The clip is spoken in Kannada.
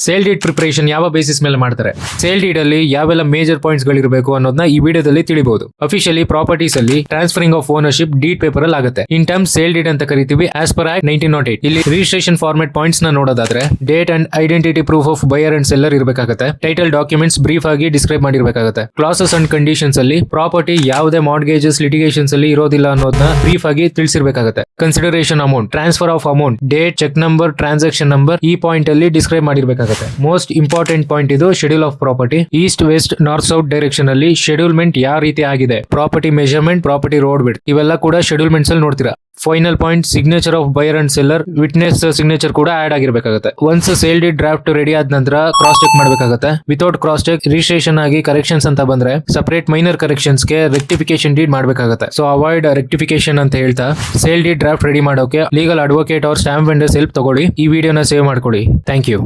ಸೇಲ್ ಡೀಡ್ ಪ್ರಿಪರೇಷನ್ ಯಾವ ಬೇಸಿಸ್ ಮೇಲೆ ಮಾಡ್ತಾರೆ, ಸೇಲ್ ಡೀಡ್ ಅಲ್ಲಿ ಯಾವೆಲ್ಲ ಮೇಜರ್ ಪಾಯಿಂಟ್ಸ್ ಗಳಿರಬೇಕು ಅನ್ನೋದನ್ನ ಈ ವಿಡಿಯೋದಲ್ಲಿ ತಿಳಿಬಹುದು. ಅಫಿಷಿಯಲಿ ಪ್ರಾಪರ್ಟೀಸ್ ಅಲ್ಲಿ transferring of ownership deed paper ಅಲ್ಲಿ ಆಗುತ್ತೆ. ಇನ್ ಟರ್ಮ್ಸ್ ಸೇಲ್ ಡೀಡ್ ಅಂತ ಕರಿತೀವಿ ಆಸ್ ಪರ್ ಆಕ್ಟ್ 1908. ಇಲ್ಲಿ ರಿಜಿಸ್ಟ್ರೇಷನ್ ಫಾರ್ಮೆಟ್ ಪಾಯಿಂಟ್ಸ್ ನ ನೋಡೋದಾದ್ರೆ date and identity proof of buyer and seller ಇರಬೇಕಾಗುತ್ತೆ. ಟೈಟಲ್ ಡಾಕ್ಯುಮೆಂಟ್ಸ್ ಬ್ರೀಫ್ ಆಗಿ ಡಿಸ್ಕ್ರೈಬ್ ಮಾಡಿರಬೇಕಾಗುತ್ತೆ. ಕ್ಲಾಸಸ್ ಅಂಡ್ ಕಂಡೀಷನ್ಸ್ ಅಲ್ಲಿ ಪ್ರಾಪರ್ಟಿ ಯಾವುದೇ ಮಾರ್ಗೇಜಸ್ ಲಿಟಿಗೇಷನ್ಸ್ ಅಲ್ಲಿ ಇರೋದಿಲ್ಲ ಅನ್ನೋದನ್ನ ಬ್ರೀಫ್ ಆಗಿ ತಿಳಿಸಿರ್ಬೇಕಾಗುತ್ತೆ. Consideration amount, transfer of amount, date, cheque number, transaction number ಈ ಪಾಯಿಂಟ್ ಅಲ್ಲಿ ಡಿಸ್ಕ್ರೈಬ್ ಮಾಡಿರ್ಬೇಕಾಗುತ್ತೆ. ಮೋಸ್ಟ್ ಇಂಪಾರ್ಟೆಂಟ್ ಪಾಯಿಂಟ್ ಇದು schedule of property. East west north south direction ಅಲ್ಲಿ ಶೆಡ್ಯೂಲ್ಮೆಂಟ್ ಯಾವ ರೀತಿ ಆಗಿದೆ, ಪ್ರಾಪರ್ಟಿ ಮೆಜರ್ಮೆಂಟ್, ಪ್ರಾಪರ್ಟಿ ರೋಡ್ ಬಿಡ್ ಇವೆಲ್ಲ ಕೂಡ ಶೆಡ್ಯೂಲ್ಮೆಂಟ್ಸ್ ಅಲ್ಲಿ ನೋಡ್ತೀರಾ. Final point signature of buyer and seller, witness signature ಕೂಡ ಆಡ್ ಆಗಿರ್ಬೇಕಾಗುತ್ತೆ. Once sale deed draft ready ಆದ ನಂತರ ಕ್ರಾಸ್ ಚೆಕ್ ಮಾಡಬೇಕಾಗುತ್ತೆ. ವಿತೌಟ್ ಕ್ರಾಸ್ ಚೆಕ್ ರಿಜಿಸ್ಟ್ರೇಷನ್ ಆಗಿ ಕರೆಕ್ಷನ್ಸ್ ಅಂತ ಬಂದ್ರೆ ಸಪರೇಟ್ ಮೈನರ್ ಕರೆಕ್ಷನ್ಸ್ ಗೆ ರೆಕ್ಟಿಫಿಕೇಶನ್ ಡೀಡ್ ಮಾಡಬೇಕಾಗುತ್ತೆ. ಸೊ ಅವಾಯ್ಡ್ ರೆಕ್ಟಿಫಿಕೇಶನ್ ಅಂತ ಹೇಳ್ತಾ ಸೇಲ್ ಡೀಡ್ ಡ್ರಾಫ್ಟ್ ರೆಡಿ ಮಾಡೋಕೆ ಲೀಗಲ್ ಅಡ್ವೊಕೇಟ್ ಅವ್ರ ಸ್ಟಾಂಪ್ ವೆಂಡರ್ಸ್ ಹೆಲ್ಪ್ ತಗೊಳ್ಳಿ. ಈ ವಿಡಿಯೋನ ಸೇವ್ ಮಾಡ್ಕೊಳ್ಳಿ. Thank you.